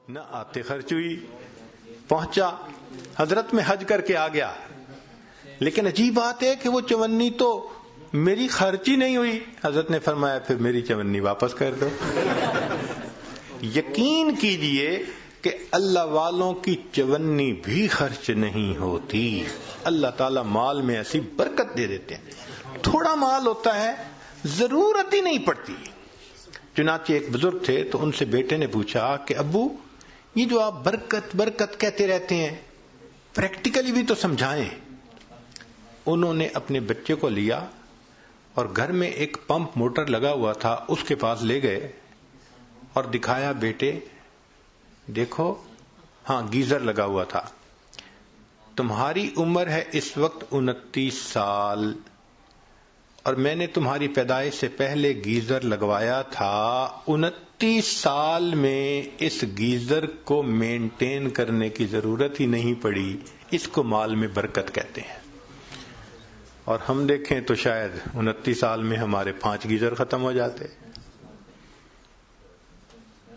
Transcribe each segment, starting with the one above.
نہ آتے خرچ ہوئی، پہنچا حضرت میں حج کر کے آ گیا، لیکن عجیب بات ہے کہ وہ چونی تو میری خرچ ہی نہیں ہوئی۔ حضرت نے فرمایا پھر میری چونی واپس کر دو۔ یقین کیجئے کہ اللہ والوں کی چونی بھی خرچ نہیں ہوتی۔ اللہ تعالیٰ مال میں ایسی برکت دے دیتے ہیں، تھوڑا مال ہوتا ہے ضرورت ہی نہیں پڑتی۔ چنانچہ ایک بزرگ تھے تو ان سے بیٹے نے پوچھا کہ ابو یہ جو آپ برکت برکت کہتے رہتے ہیں پریکٹیکلی بھی تو سمجھائیں۔ انہوں نے اپنے بچے کو لیا اور گھر میں ایک پمپ موٹر لگا ہوا تھا، اس کے پاس لے گئے اور دکھایا، بیٹے دیکھو، ہاں گیزر لگا ہوا تھا، تمہاری عمر ہے اس وقت 29 سال اور میں نے تمہاری پیدائش سے پہلے گیزر لگوایا تھا، 29 سال میں اس گیزر کو مینٹین کرنے کی ضرورت ہی نہیں پڑی، اس کو مال میں برکت کہتے ہیں۔ اور ہم دیکھیں تو شاید 29 سال میں ہمارے 5 گیزر ختم ہو جاتے۔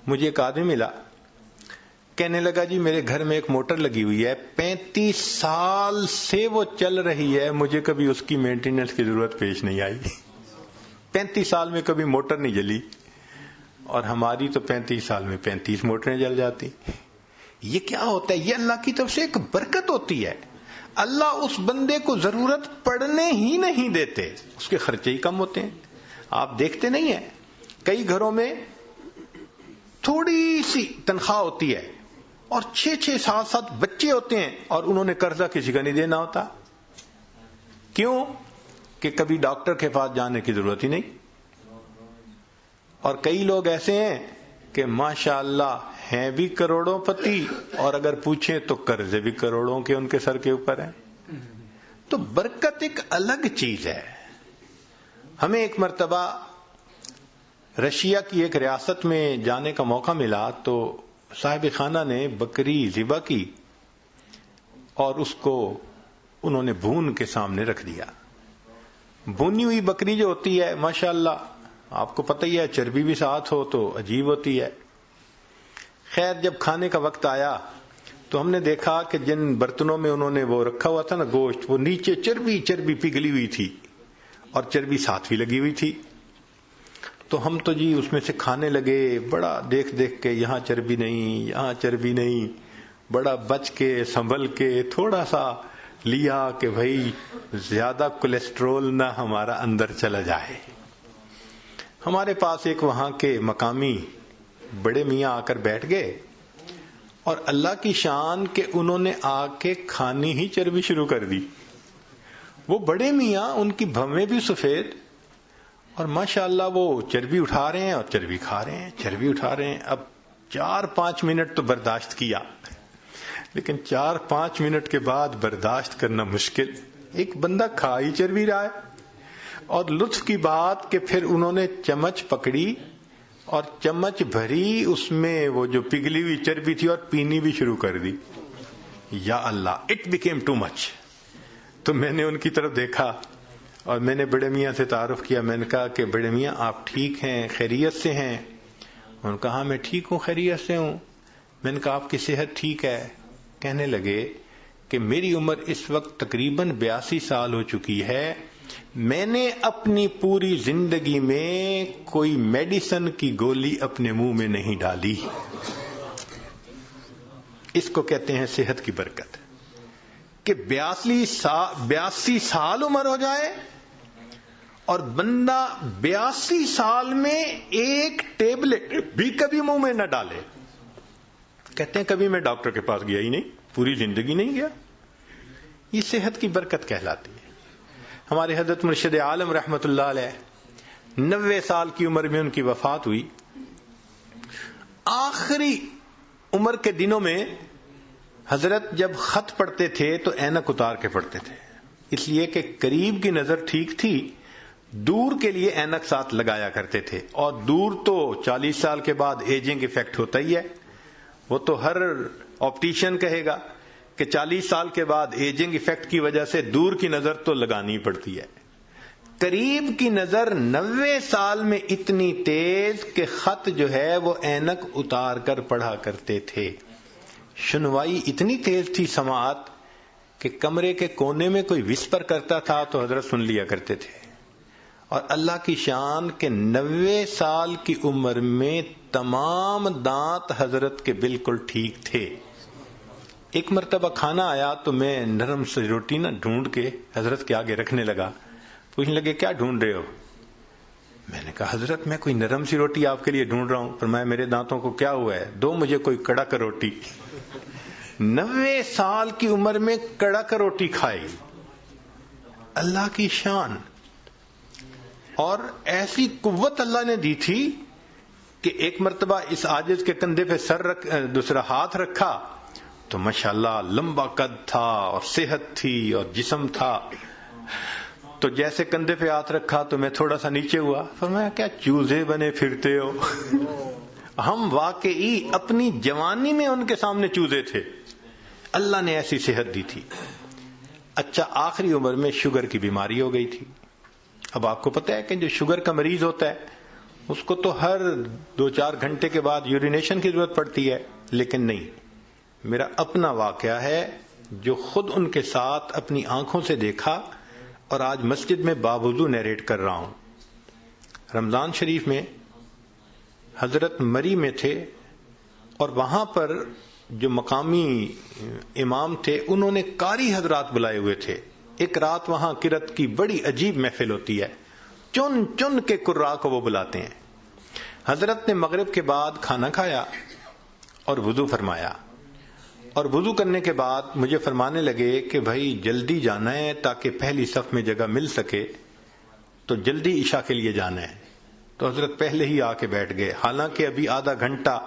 مجھے ایک آدمی ملا، کہنے لگا جی میرے گھر میں ایک موٹر لگی ہوئی ہے، 35 سال سے وہ چل رہی ہے، مجھے کبھی اس کی مینٹیننس کی ضرورت پیش نہیں آئی۔ 35 سال میں کبھی موٹر نہیں جلی، اور ہماری تو 35 سال میں 35 موٹریں جل جاتی۔ یہ کیا ہوتا ہے؟ یہ اللہ کی طرف سے ایک برکت ہوتی ہے۔ اللہ اس بندے کو ضرورت پڑنے ہی نہیں دیتے، اس کے خرچے ہی کم ہوتے ہیں۔ آپ دیکھتے نہیں ہیں کئی گھروں میں تھوڑی سی تنخواہ ہوتی ہے اور 6 7 بچے ہوتے ہیں اور انہوں نے قرضہ کسی کا نہیں دینا ہوتا۔ کیوں؟ کہ کبھی ڈاکٹر کے پاس جانے کی ضرورت ہی نہیں۔ اور کئی لوگ ایسے ہیں کہ ماشاءاللہ ہیں بھی کروڑوں پتی، اور اگر پوچھیں تو قرضے بھی کروڑوں کے ان کے سر کے اوپر ہیں۔ تو برکت ایک الگ چیز ہے۔ ہمیں ایک مرتبہ رشیا کی ایک ریاست میں جانے کا موقع ملا تو صاحب خانہ نے بکری ذبح کی اور اس کو انہوں نے بھون کے سامنے رکھ دیا۔ بھونی ہوئی بکری جو ہوتی ہے ماشاءاللہ آپ کو پتہ ہی ہے، چربی بھی ساتھ ہو تو عجیب ہوتی ہے۔ خیر جب کھانے کا وقت آیا تو ہم نے دیکھا کہ جن برتنوں میں انہوں نے وہ رکھا ہوا تھا نا گوشت، وہ نیچے چربی پگھلی ہوئی تھی اور چربی ساتھ بھی لگی ہوئی تھی۔ تو ہم تو جی اس میں سے کھانے لگے، بڑا دیکھ کے یہاں چربی نہیں، یہاں چربی نہیں، بڑا بچ کے سنبھل کے تھوڑا سا لیا کہ بھائی زیادہ کولیسٹرول نہ ہمارا اندر چلا جائے۔ ہمارے پاس ایک وہاں کے مقامی بڑے میاں آ کر بیٹھ گئے اور اللہ کی شان کہ انہوں نے آ کے کھانی ہی چربی شروع کر دی۔ وہ بڑے میاں، ان کی بھویں بھی سفید، اور ماشاءاللہ وہ چربی اٹھا رہے ہیں اور چربی کھا رہے ہیں، چربی اٹھا رہے ہیں۔ اب 4-5 منٹ تو برداشت کیا، لیکن 4-5 منٹ کے بعد برداشت کرنا مشکل۔ ایک بندہ کھا ہی چربی رہا ہے، اور لطف کی بات کہ پھر انہوں نے چمچ پکڑی اور چمچ بھری اس میں وہ جو پگھلی ہوئی چربی تھی اور پینی بھی شروع کر دی۔ یا اللہ، اٹ بیکیم ٹو مچ۔ تو میں نے ان کی طرف دیکھا اور میں نے بڑے میاں سے تعارف کیا۔ میں نے کہا کہ بڑے میاں آپ ٹھیک ہیں، خیریت سے ہیں؟ انہوں نے کہا ہاں میں ٹھیک ہوں، خیریت سے ہوں۔ میں نے کہا آپ کی صحت ٹھیک ہے؟ کہنے لگے کہ میری عمر اس وقت تقریباً 82 سال ہو چکی ہے، میں نے اپنی پوری زندگی میں کوئی میڈیسن کی گولی اپنے منہ میں نہیں ڈالی۔ اس کو کہتے ہیں صحت کی برکت، کہ 82 سال عمر ہو جائے اور بندہ 82 سال میں ایک ٹیبلٹ بھی کبھی منہ میں نہ ڈالے۔ کہتے ہیں کبھی میں ڈاکٹر کے پاس گیا ہی نہیں، پوری زندگی نہیں گیا۔ یہ صحت کی برکت کہلاتی ہے۔ ہمارے حضرت مرشد عالم رحمت اللہ علیہ 90 سال کی عمر میں ان کی وفات ہوئی۔ آخری عمر کے دنوں میں حضرت جب خط پڑھتے تھے تو اینک اتار کے پڑھتے تھے، اس لیے کہ قریب کی نظر ٹھیک تھی، دور کے لیے اینک ساتھ لگایا کرتے تھے۔ اور دور تو 40 سال کے بعد ایجنگ ایفیکٹ ہوتا ہی ہے، وہ تو ہر آپٹیشین کہے گا کہ 40 سال کے بعد ایجنگ ایفیکٹ کی وجہ سے دور کی نظر تو لگانی پڑتی ہے۔ قریب کی نظر 90 سال میں اتنی تیز کہ خط جو ہے وہ اینک اتار کر پڑھا کرتے تھے. سنوائی اتنی تیز تھی سماعت کہ کمرے کے کونے میں کوئی وسپر کرتا تھا تو حضرت سن لیا کرتے تھے. اور اللہ کی شان کہ 90 سال کی عمر میں تمام دانت حضرت کے بالکل ٹھیک تھے. ایک مرتبہ کھانا آیا تو میں نرم سی روٹی ڈھونڈ کے حضرت کے آگے رکھنے لگا. پوچھنے لگے کیا ڈھونڈ رہے ہو؟ میں نے کہا حضرت میں کوئی نرم سی روٹی آپ کے لیے ڈھونڈ رہا ہوں. فرمایا میرے دانتوں کو کیا ہوا ہے؟ دو مجھے کوئی کڑک روٹی. 90 سال کی عمر میں کڑک روٹی کھائی. اللہ کی شان. اور ایسی قوت اللہ نے دی تھی کہ ایک مرتبہ اس عاجز کے کندھے پہ دوسرا ہاتھ رکھا تو ماشاءاللہ لمبا قد تھا اور صحت تھی اور جسم تھا. تو جیسے کندھے پہ ہاتھ رکھا تو میں تھوڑا سا نیچے ہوا. فرمایا کیا چوزے بنے پھرتے ہو؟ ہم واقعی اپنی جوانی میں ان کے سامنے چوزے تھے. اللہ نے ایسی صحت دی تھی. اچھا آخری عمر میں شوگر کی بیماری ہو گئی تھی. اب آپ کو پتہ ہے کہ جو شوگر کا مریض ہوتا ہے اس کو تو ہر 2-4 گھنٹے کے بعد یورینیشن کی ضرورت پڑتی ہے. لیکن نہیں، میرا اپنا واقعہ ہے جو خود ان کے ساتھ اپنی آنکھوں سے دیکھا اور آج مسجد میں باوضو نیریٹ کر رہا ہوں. رمضان شریف میں حضرت مری میں تھے اور وہاں پر جو مقامی امام تھے انہوں نے قاری حضرات بلائے ہوئے تھے. ایک رات وہاں قرات کی بڑی عجیب محفل ہوتی ہے. چن چن کے قراء کو وہ بلاتے ہیں. حضرت نے مغرب کے بعد کھانا کھایا اور وضو فرمایا. اور وضو کرنے کے بعد مجھے فرمانے لگے کہ بھائی جلدی جانا ہے تاکہ پہلی صف میں جگہ مل سکے، تو جلدی عشاء کے لیے جانا ہے. تو حضرت پہلے ہی آ کے بیٹھ گئے، حالانکہ ابھی آدھا گھنٹہ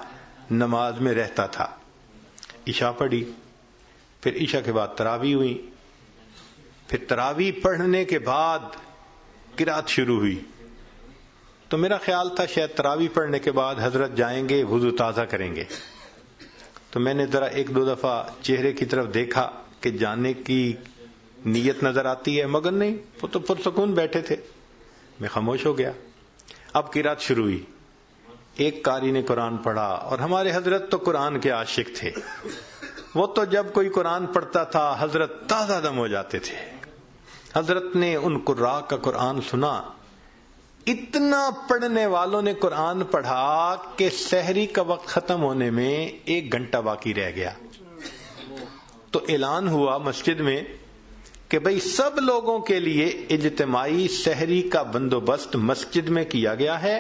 نماز میں رہتا تھا. عشاء پڑھی، پھر عشاء کے بعد تراویح ہوئی، پھر تراویح پڑھنے کے بعد قرات شروع ہوئی. تو میرا خیال تھا شاید تراویح پڑھنے کے بعد حضرت جائیں گے وضو تازہ کریں گے. تو میں نے ذرا 1-2 دفعہ چہرے کی طرف دیکھا کہ جانے کی نیت نظر آتی ہے، مگر نہیں، وہ تو پرسکون بیٹھے تھے. میں خاموش ہو گیا. اب قرات شروع ہوئی. ایک قاری نے قرآن پڑھا اور ہمارے حضرت تو قرآن کے عاشق تھے. وہ تو جب کوئی قرآن پڑھتا تھا حضرت تازہ دم ہو جاتے تھے. حضرت نے ان قراء کا قرآن سنا. اتنا پڑھنے والوں نے قرآن پڑھا کہ سحری کا وقت ختم ہونے میں 1 گھنٹہ باقی رہ گیا. تو اعلان ہوا مسجد میں کہ بھئی سب لوگوں کے لیے اجتماعی سحری کا بندوبست مسجد میں کیا گیا ہے.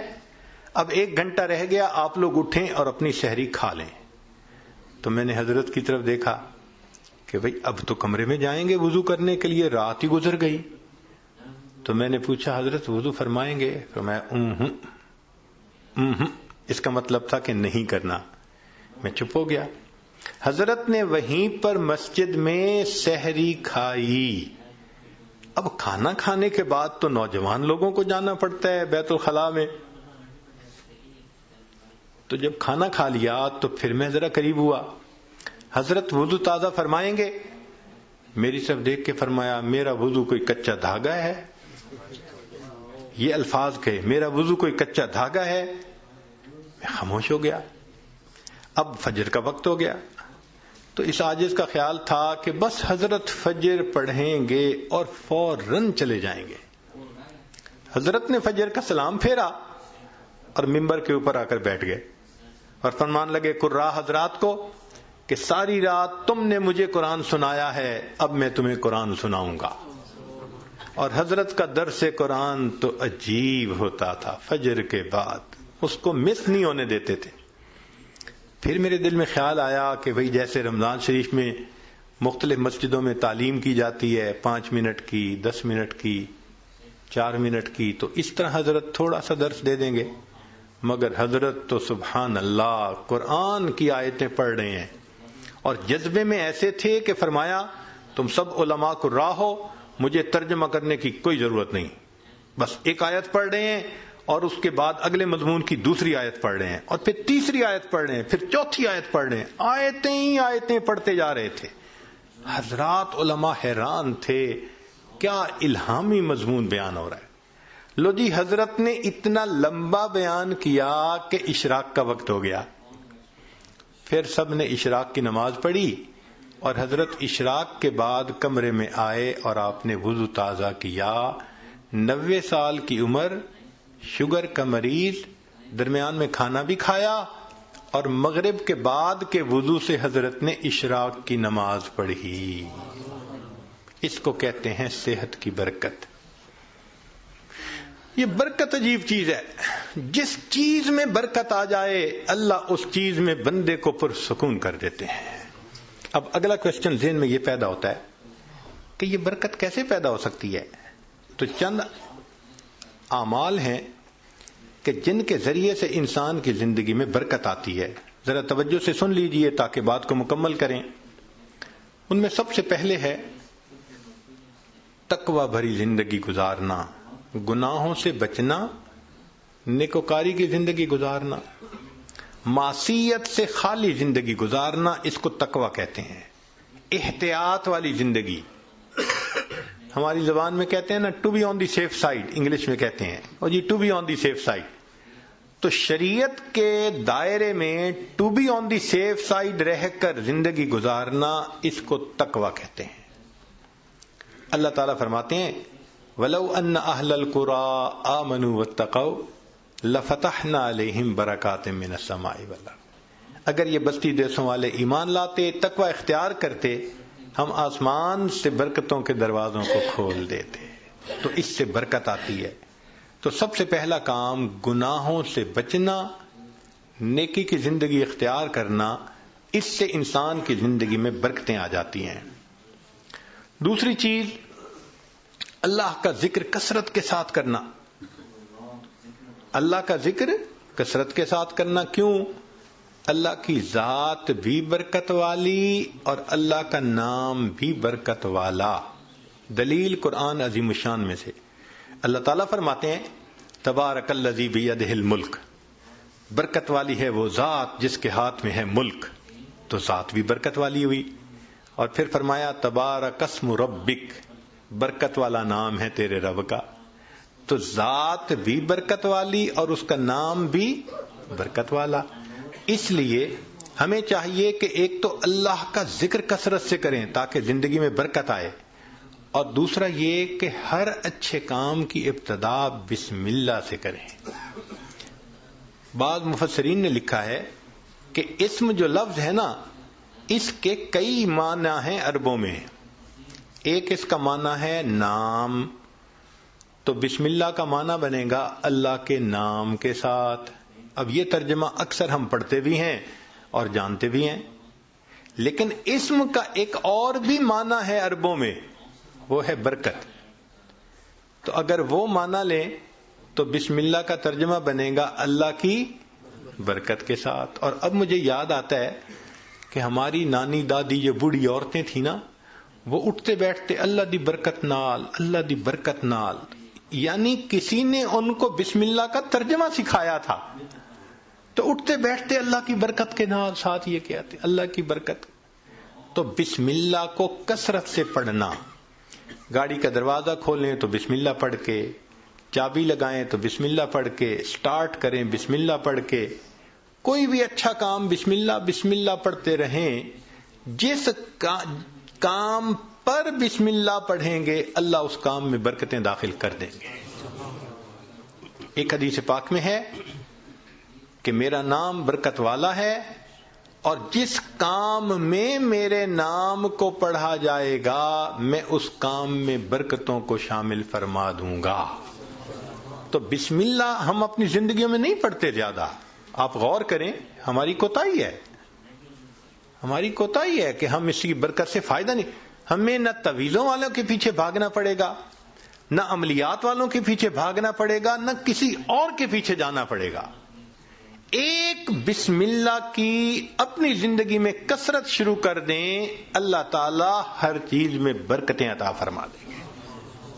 اب 1 گھنٹہ رہ گیا، آپ لوگ اٹھیں اور اپنی سحری کھا لیں. تو میں نے حضرت کی طرف دیکھا کہ بھئی اب تو کمرے میں جائیں گے وضو کرنے کے لیے، رات ہی گزر گئی. تو میں نے پوچھا حضرت وضو فرمائیں گے؟ فرمایا اس کا مطلب تھا کہ نہیں کرنا. میں چپ ہو گیا. حضرت نے وہیں پر مسجد میں سحری کھائی. اب کھانا کھانے کے بعد تو نوجوان لوگوں کو جانا پڑتا ہے بیت الخلاء میں. تو جب کھانا کھا لیا تو پھر میں ذرا قریب ہوا. حضرت وضو تازہ فرمائیں گے؟ میری طرف دیکھ کے فرمایا میرا وضو کوئی کچا دھاگا ہے. یہ الفاظ کہے میرا وضو کوئی کچا دھاگا ہے. میں خاموش ہو گیا. اب فجر کا وقت ہو گیا تو اس عاجز کا خیال تھا کہ بس حضرت فجر پڑھیں گے اور فوراً چلے جائیں گے. حضرت نے فجر کا سلام پھیرا اور ممبر کے اوپر آ کر بیٹھ گئے اور فرمان لگے قراء حضرات کو کہ ساری رات تم نے مجھے قرآن سنایا ہے، اب میں تمہیں قرآن سناؤں گا. اور حضرت کا درس قرآن تو عجیب ہوتا تھا. فجر کے بعد اس کو مس نہیں ہونے دیتے تھے. پھر میرے دل میں خیال آیا کہ بھئی جیسے رمضان شریف میں مختلف مسجدوں میں تعلیم کی جاتی ہے 5 منٹ کی، 10 منٹ کی، 4 منٹ کی، تو اس طرح حضرت تھوڑا سا درس دے دیں گے. مگر حضرت تو سبحان اللہ قرآن کی آیتیں پڑھ رہے ہیں اور جذبے میں ایسے تھے کہ فرمایا تم سب علماء قراء ہو، مجھے ترجمہ کرنے کی کوئی ضرورت نہیں. بس ایک آیت پڑھ رہے ہیں اور اس کے بعد اگلے مضمون کی دوسری آیت پڑھ رہے ہیں اور پھر تیسری آیت پڑھ رہے ہیں، پھر چوتھی آیت پڑھ رہے ہیں. آیتیں ہی آیتیں پڑھتے جا رہے تھے. حضرات علماء حیران تھے کیا الہامی مضمون بیان ہو رہا ہے. لو جی حضرت نے اتنا لمبا بیان کیا کہ اشراق کا وقت ہو گیا، پھر سب نے اشراق کی نماز پڑھی اور حضرت اشراق کے بعد کمرے میں آئے اور آپ نے وضو تازہ کیا. 90 سال کی عمر، شوگر کا مریض، درمیان میں کھانا بھی کھایا اور مغرب کے بعد کے وضو سے حضرت نے اشراق کی نماز پڑھی. اس کو کہتے ہیں صحت کی برکت. یہ برکت عجیب چیز ہے. جس چیز میں برکت آ جائے اللہ اس چیز میں بندے کو پرسکون کر دیتے ہیں. اب اگلا کوشچن ذہن میں یہ پیدا ہوتا ہے کہ یہ برکت کیسے پیدا ہو سکتی ہے؟ تو چند اعمال ہیں کہ جن کے ذریعے سے انسان کی زندگی میں برکت آتی ہے. ذرا توجہ سے سن لیجئے تاکہ بات کو مکمل کریں. ان میں سب سے پہلے ہے تقوی بھری زندگی گزارنا، گناہوں سے بچنا، نیکوکاری کی زندگی گزارنا، معصیت سے خالی زندگی گزارنا. اس کو تقوی کہتے ہیں. احتیاط والی زندگی، ہماری زبان میں کہتے ہیں نا to be on the safe side, English میں کہتے ہیں اور جی to be on the safe side. تو شریعت کے دائرے میں to be on the safe side رہ کر زندگی گزارنا، اس کو تقوی کہتے ہیں. اللہ تعالیٰ فرماتے ہیں وَلَوْ أَنَّ أَهْلَ الْقُرَىٰ آمَنُوا وَاتَّقَوْا لَفَتَحْنَا عَلَيْهِمْ بَرَكَاتٍ مِّنَ السَّمَاءِ وَالْأَرْضِ. اگر یہ بستی دیسوں والے ایمان لاتے، تقوی اختیار کرتے، ہم آسمان سے برکتوں کے دروازوں کو کھول دیتے. تو اس سے برکت آتی ہے. تو سب سے پہلا کام گناہوں سے بچنا، نیکی کی زندگی اختیار کرنا، اس سے انسان کی زندگی میں برکتیں آ جاتی ہیں. دوسری چیز اللہ کا ذکر کثرت کے ساتھ کرنا. اللہ کا ذکر کثرت کے ساتھ کرنا. کیوں؟ اللہ کی ذات بھی برکت والی اور اللہ کا نام بھی برکت والا. دلیل قرآن عظیم الشان میں سے اللہ تعالیٰ فرماتے ہیں تبارک الذی بیدہ الملک، برکت والی ہے وہ ذات جس کے ہاتھ میں ہے ملک. تو ذات بھی برکت والی ہوئی. اور پھر فرمایا تبارک اسم ربک، برکت والا نام ہے تیرے رب کا. تو ذات بھی برکت والی اور اس کا نام بھی برکت والا. اس لیے ہمیں چاہیے کہ ایک تو اللہ کا ذکر کثرت سے کریں تاکہ زندگی میں برکت آئے، اور دوسرا یہ کہ ہر اچھے کام کی ابتدا بسم اللہ سے کریں. بعض مفسرین نے لکھا ہے کہ اسم جو لفظ ہے نا، اس کے کئی معنی ہیں عربوں میں. ایک اس کا معنی ہے نام، تو بسم اللہ کا معنی بنے گا اللہ کے نام کے ساتھ. اب یہ ترجمہ اکثر ہم پڑھتے بھی ہیں اور جانتے بھی ہیں. لیکن اسم کا ایک اور بھی معنی ہے عربوں میں، وہ ہے برکت. تو اگر وہ معنی لیں تو بسم اللہ کا ترجمہ بنے گا اللہ کی برکت کے ساتھ. اور اب مجھے یاد آتا ہے کہ ہماری نانی دادی جو بوڑھی عورتیں تھیں نا، وہ اٹھتے بیٹھتے اللہ دی برکت نال، اللہ دی برکت نال، یعنی کسی نے ان کو بسم اللہ کا ترجمہ سکھایا تھا. تو اٹھتے بیٹھتے اللہ کی برکت کے نال، ساتھ یہ کہتے اللہ کی برکت. تو بسم اللہ کو کثرت سے پڑھنا. گاڑی کا دروازہ کھولیں تو بسم اللہ پڑھ کے، چابی لگائیں تو بسم اللہ پڑھ کے، سٹارٹ کریں بسم اللہ پڑھ کے. کوئی بھی اچھا کام بسم اللہ پڑھتے رہیں. جس کام پر بسم اللہ پڑھیں گے اللہ اس کام میں برکتیں داخل کر دیں گے. ایک حدیث پاک میں ہے کہ میرا نام برکت والا ہے اور جس کام میں میرے نام کو پڑھا جائے گا میں اس کام میں برکتوں کو شامل فرما دوں گا. تو بسم اللہ ہم اپنی زندگیوں میں نہیں پڑھتے زیادہ. آپ غور کریں، ہماری کوتاہی ہے. ہماری کوتاہی ہے کہ ہم اس کی برکت سے فائدہ نہیں. ہمیں نہ تویزوں والوں کے پیچھے بھاگنا پڑے گا، نہ عملیات والوں کے پیچھے بھاگنا پڑے گا، نہ کسی اور کے پیچھے جانا پڑے گا. ایک بسم اللہ کی اپنی زندگی میں کثرت شروع کر دیں، اللہ تعالی ہر چیز میں برکتیں عطا فرما دیں گے.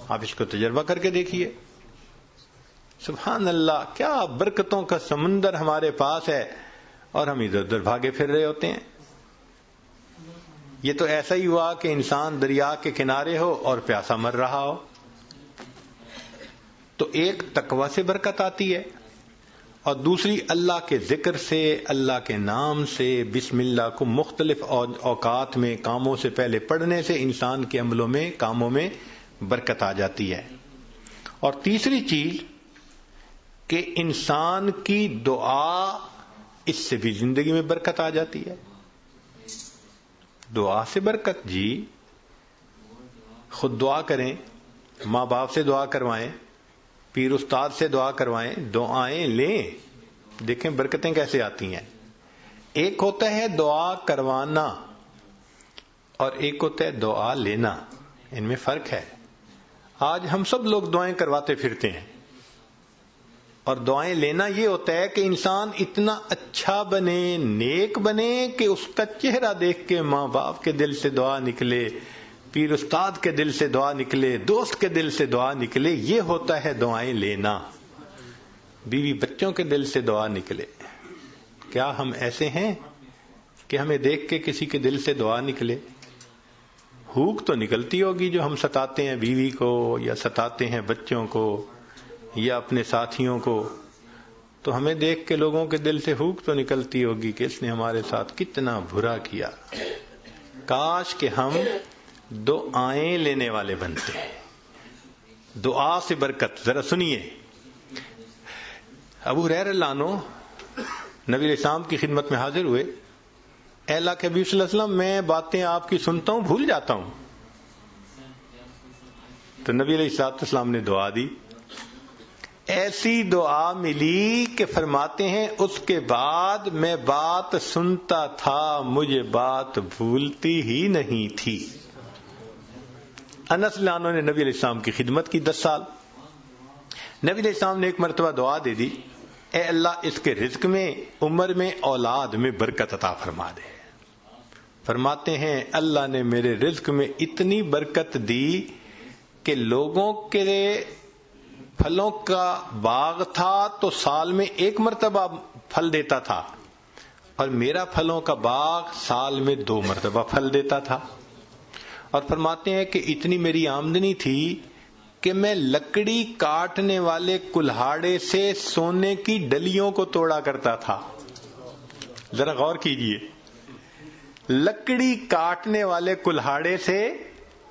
آپ اس کو تجربہ کر کے دیکھیے. سبحان اللہ، کیا برکتوں کا سمندر ہمارے پاس ہے اور ہم ادھر ادھر بھاگے پھر رہے ہوتے ہیں. یہ تو ایسا ہی ہوا کہ انسان دریا کے کنارے ہو اور پیاسا مر رہا ہو. تو ایک تقوی سے برکت آتی ہے، اور دوسری اللہ کے ذکر سے، اللہ کے نام سے، بسم اللہ کو مختلف اوقات میں کاموں سے پہلے پڑھنے سے انسان کے عملوں میں، کاموں میں برکت آ جاتی ہے۔ اور تیسری چیز کہ انسان کی دعا، اس سے بھی زندگی میں برکت آ جاتی ہے۔ دعا سے برکت، جی خود دعا کریں، ماں باپ سے دعا کروائیں، پیر استاد سے دعا کروائیں، دعائیں لیں، دیکھیں برکتیں کیسے آتی ہیں۔ ایک ہوتا ہے دعا کروانا اور ایک ہوتا ہے دعا لینا، ان میں فرق ہے۔ آج ہم سب لوگ دعائیں کرواتے پھرتے ہیں، اور دعائیں لینا یہ ہوتا ہے کہ انسان اتنا اچھا بنے، نیک بنے کہ اس کا چہرہ دیکھ کے ماں باپ کے دل سے دعا نکلے، پیر استاد کے دل سے دعا نکلے، دوست کے دل سے دعا نکلے، یہ ہوتا ہے دعائیں لینا۔ بیوی بچوں کے دل سے دعا نکلے۔ کیا ہم ایسے ہیں کہ ہمیں دیکھ کے کسی کے دل سے دعا نکلے؟ ہوک تو نکلتی ہوگی جو ہم ستاتے ہیں بیوی کو، یا ستاتے ہیں بچوں کو، یا اپنے ساتھیوں کو، تو ہمیں دیکھ کے لوگوں کے دل سے ہوک تو نکلتی ہوگی کہ اس نے ہمارے ساتھ کتنا برا کیا۔ کاش کہ ہم دعائیں لینے والے بنتے ہیں۔ دعا سے برکت، ذرا سنیے۔ ابو ہریرہ رضی اللہ عنہ نبی علیہ السلام کی خدمت میں حاضر ہوئے۔ اے اللہ کے حبیب صلی اللہ علیہ وسلم، میں باتیں آپ کی سنتا ہوں، بھول جاتا ہوں۔ تو نبی علیہ السلام نے دعا دی، ایسی دعا ملی کہ فرماتے ہیں اس کے بعد میں بات سنتا تھا، مجھے بات بھولتی ہی نہیں تھی۔ انس رضی اللہ عنہ نے نبی علیہ السلام کی خدمت کی 10 سال۔ نبی علیہ السلام نے ایک مرتبہ دعا دے دی، اے اللہ اس کے رزق میں، عمر میں، اولاد میں برکت عطا فرما دے۔ فرماتے ہیں اللہ نے میرے رزق میں اتنی برکت دی کہ لوگوں کے پھلوں کا باغ تھا تو سال میں ایک مرتبہ پھل دیتا تھا، اور میرا پھلوں کا باغ سال میں 2 مرتبہ پھل دیتا تھا۔ اور فرماتے ہیں کہ اتنی میری آمدنی تھی کہ میں لکڑی کاٹنے والے کلہاڑے سے سونے کی ڈلیوں کو توڑا کرتا تھا۔ ذرا غور کیجئے، لکڑی کاٹنے والے کلہاڑے سے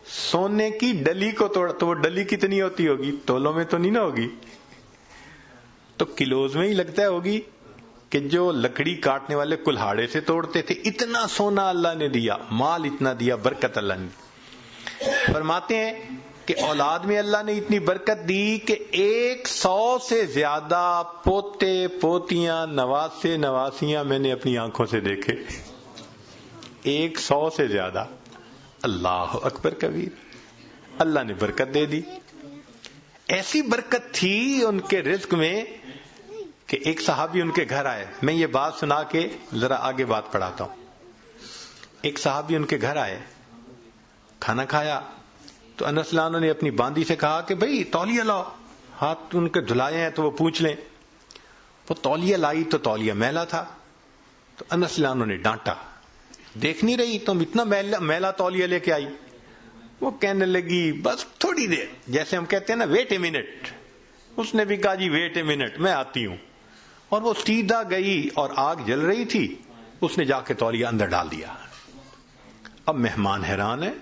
سونے کی ڈلی کو توڑا، تو وہ ڈلی کتنی ہوتی ہوگی؟ تولوں میں تو نہیں نہ ہوگی، تو کلوز میں ہی لگتا ہوگی کہ جو لکڑی کاٹنے والے کلہاڑے سے توڑتے تھے۔ اتنا سونا اللہ نے دیا، مال اتنا دیا، برکت اللہ نے۔ فرماتے ہیں کہ اولاد میں اللہ نے اتنی برکت دی کہ 100 سے زیادہ پوتے پوتیاں، نواسے نواسیاں میں نے اپنی آنکھوں سے دیکھے۔ 100 سے زیادہ۔ اللہ اکبر کبیر، اللہ نے برکت دے دی۔ ایسی برکت تھی ان کے رزق میں کہ ایک صحابی ان کے گھر آئے۔ میں یہ بات سنا کے ذرا آگے بات پڑھاتا ہوں۔ ایک صحابی ان کے گھر آئے، کھانا کھایا تو انس رضی اللہ عنہ نے اپنی باندی سے کہا کہ بھئی تولیہ لاؤ، ہاتھ ان کے دھلائے ہیں تو وہ پوچھ لیں۔ وہ تولیہ لائی تو تولیہ میلا تھا، تو انس رضی اللہ عنہ نے ڈانٹا، دیکھ نہیں رہی تم اتنا میلا تولیہ لے کے آئی؟ وہ کہنے لگی بس تھوڑی دیر، جیسے ہم کہتے ہیں نا ویٹ اے منٹ۔ اس نے بھی کہا جی ویٹ اے منٹ، میں آتی ہوں۔ اور وہ سیدھا گئی، اور آگ جل رہی تھی، اس نے جا کے تولیہ اندر ڈال دیا۔ اب مہمان حیران ہے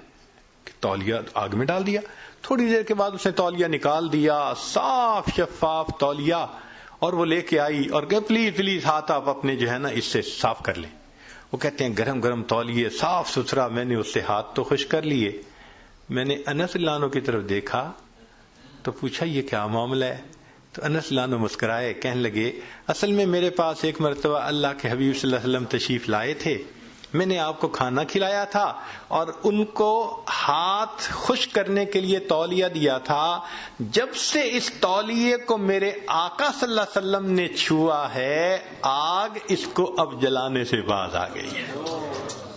کہ تولیہ آگ میں ڈال دیا۔ تھوڑی دیر کے بعد اس نے تولیہ نکال دیا، صاف شفاف تولیہ، اور وہ لے کے آئی اور کہ پلیز پلیز ہاتھ آپ اپنے جو ہے نا اس سے صاف کر لیں۔ وہ کہتے ہیں گرم گرم تولیے، صاف ستھرا، میں نے اس سے ہاتھ تو خشک کر لیے۔ میں نے انس رضی اللہ عنہ کی طرف دیکھا تو پوچھا یہ کیا معاملہ ہے؟ تو انس رضی اللہ عنہ مسکرائے، کہنے لگے اصل میں میرے پاس ایک مرتبہ اللہ کے حبیب صلی اللہ علیہ وسلم تشریف لائے تھے، میں نے آپ کو کھانا کھلایا تھا اور ان کو ہاتھ خشک کرنے کے لیے تولیہ دیا تھا۔ جب سے اس تولیے کو میرے آقا صلی اللہ علیہ وسلم نے چھوا ہے، آگ اس کو اب جلانے سے باز آ گئی ہے۔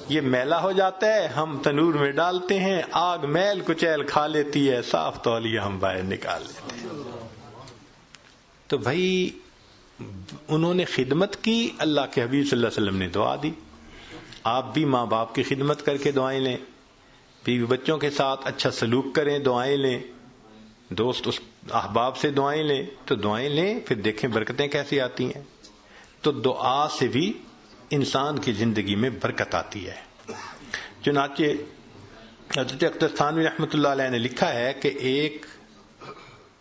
یہ میلا ہو جاتا ہے، ہم تنور میں ڈالتے ہیں، آگ میل کچیل کھا لیتی ہے، صاف تولیہ ہم باہر نکال لیتے ہیں۔ تو بھائی انہوں نے خدمت کی، اللہ کے حبیب صلی اللہ علیہ وسلم نے دعا دی۔ آپ بھی ماں باپ کی خدمت کر کے دعائیں لیں، بیوی بچوں کے ساتھ اچھا سلوک کریں، دعائیں لیں، دوست اس احباب سے دعائیں لیں تو دعائیں لیں، پھر دیکھیں برکتیں کیسی آتی ہیں. تو دعا سے بھی انسان کی زندگی میں برکت آتی ہے. چنانچہ حضرت اختر تھانوی رحمۃ اللہ علیہ نے لکھا ہے کہ ایک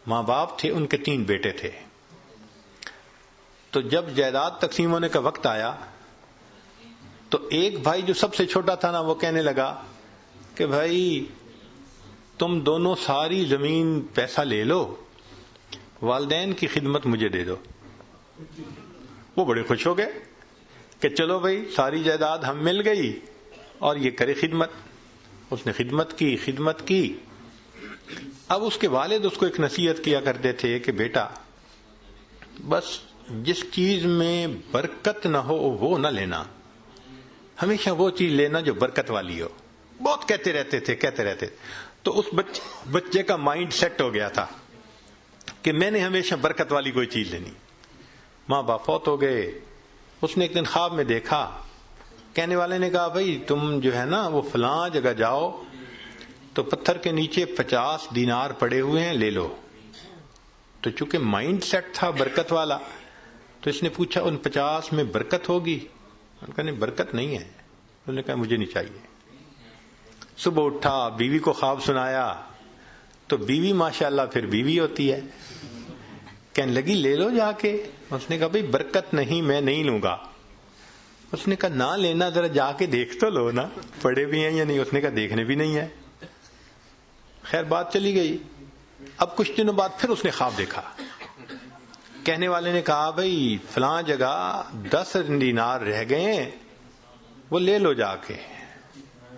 ماں باپ تھے، ان کے 3 بیٹے تھے. تو جب جائیداد تقسیم ہونے کا وقت آیا تو ایک بھائی جو سب سے چھوٹا تھا نا، وہ کہنے لگا کہ بھائی تم دونوں ساری زمین پیسہ لے لو، والدین کی خدمت مجھے دے دو. وہ بڑے خوش ہو گئے کہ چلو بھائی ساری جائیداد ہم مل گئی اور یہ کرے خدمت. اس نے خدمت کی. اب اس کے والد اس کو ایک نصیحت کیا کرتے تھے کہ بیٹا بس جس چیز میں برکت نہ ہو وہ نہ لینا، ہمیشہ وہ چیز لینا جو برکت والی ہو. بہت کہتے رہتے. تو اس بچے کا مائنڈ سیٹ ہو گیا تھا کہ میں نے ہمیشہ برکت والی کوئی چیز لینی. ماں باپ فوت ہو گئے. اس نے ایک دن خواب میں دیکھا، کہنے والے نے کہا بھائی تم جو ہے نا وہ فلاں جگہ جاؤ تو پتھر کے نیچے 50 دینار پڑے ہوئے ہیں، لے لو. تو چونکہ مائنڈ سیٹ تھا برکت والا تو اس نے پوچھا ان 50 میں برکت ہوگی؟ انہوں نے کہا نہیں برکت نہیں ہے. انہوں نے کہا مجھے نہیں چاہیے. صبح اٹھا، بیوی کو خواب سنایا تو بیوی ماشاءاللہ پھر بیوی ہوتی ہے، کہنے لگی لے لو جا کے. اس نے کہا بھئی برکت نہیں، میں نہیں لوں گا. اس نے کہا نہ لینا، ذرا جا کے دیکھ تو لو نا پڑے بھی ہیں یا نہیں. اس نے کہا دیکھنے بھی نہیں ہے. خیر بات چلی گئی. اب کچھ دنوں بعد پھر اس نے خواب دیکھا. کہنے والے نے کہا بھئی فلاں جگہ 10 دینار رہ گئے ہیں، وہ لے لو جا کے.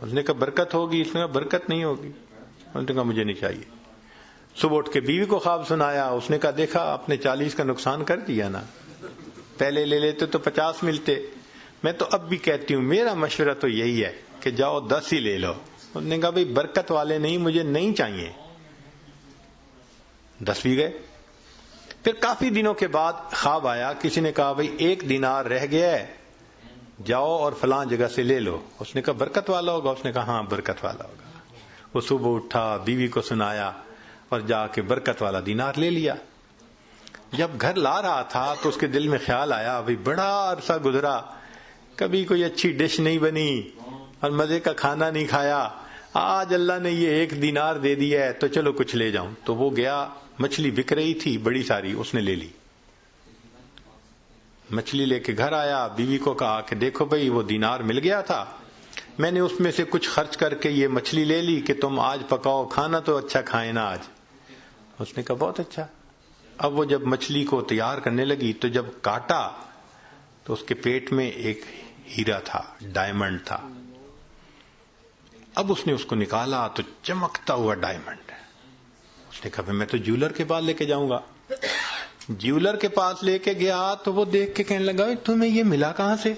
اس نے کہا برکت ہوگی؟ اس نے کہا برکت نہیں ہوگی. اس نے کہا مجھے نہیں چاہیے. صبح اٹھ کے بیوی کو خواب سنایا. اس نے کہا دیکھا آپ نے 40 کا نقصان کر دیا نا، پہلے لے لیتے تو 50 ملتے. میں تو اب بھی کہتی ہوں میرا مشورہ تو یہی ہے کہ جاؤ 10 ہی لے لو. اس نے کہا بھئی برکت والے نہیں، مجھے نہیں چاہیے. 10 بھی گئے. پھر کافی دنوں کے بعد خواب آیا، کسی نے کہا بھئی 1 دینار رہ گیا ہے، جاؤ اور فلاں جگہ سے لے لو. اس نے کہا برکت والا ہوگا؟ اس نے کہا ہاں برکت والا ہوگا. وہ صبح اٹھا، بیوی کو سنایا اور جا کے برکت والا دینار لے لیا. جب گھر لا رہا تھا تو اس کے دل میں خیال آیا بھئی بڑا عرصہ گزرا، کبھی کوئی اچھی ڈش نہیں بنی اور مزے کا کھانا نہیں کھایا، آج اللہ نے یہ 1 دینار دے دیا ہے تو چلو کچھ لے جاؤں. تو وہ گیا، مچھلی بک رہی تھی بڑی ساری، اس نے لے لی. مچھلی لے کے گھر آیا، بیوی کو کہا کہ دیکھو بھئی وہ دینار مل گیا تھا، میں نے اس میں سے کچھ خرچ کر کے یہ مچھلی لے لی کہ تم آج پکاؤ، کھانا تو اچھا کھائیں نا آج. اس نے کہا بہت اچھا. اب وہ جب مچھلی کو تیار کرنے لگی تو جب کاٹا تو اس کے پیٹ میں ایک ہیرا تھا، ڈائمنڈ تھا. اب اس نے اس کو نکالا تو چمکتا ہوا ڈائمنڈ. اس نے کہا میں تو جیولر کے پاس لے کے جاؤں گا. جیولر کے پاس لے کے گیا تو وہ دیکھ کے کہنے لگا تمہیں یہ ملا کہاں سے؟